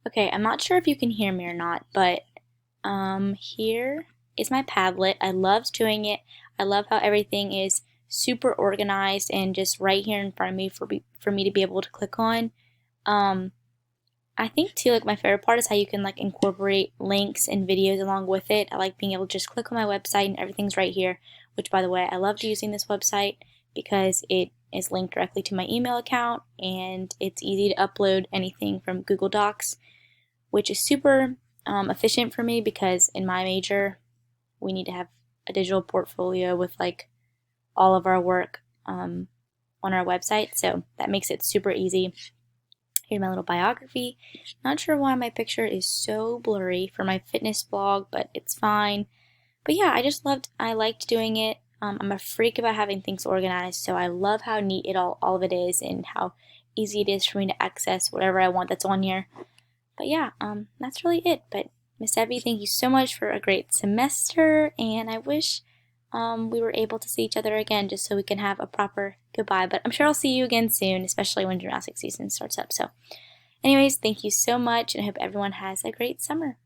Okay, I'm not sure if you can hear me or not, but here is my Padlet. I love doing it. I love how everything is super organized and just right here in front of me for me to be able to click on. Um, I think too, like my favorite part is how you can like incorporate links and videos along with it. I like being able to just click on my website and everything's right here, which by the way, I loved using this website because it is linked directly to my email account and it's easy to upload anything from Google Docs, which is super efficient for me because in my major, we need to have a digital portfolio with like all of our work on our website. So that makes it super easy. Here's my little biography. Not sure why my picture is so blurry for my fitness blog, but it's fine. But yeah, I liked doing it. I'm a freak about having things organized, so I love how neat all of it is and how easy it is for me to access whatever I want that's on here. But yeah, that's really it. But Miss Evie, thank you so much for a great semester, and I wish we were able to see each other again just so we can have a proper goodbye. But I'm sure I'll see you again soon, especially when gymnastics season starts up. So, anyways, thank you so much, and I hope everyone has a great summer.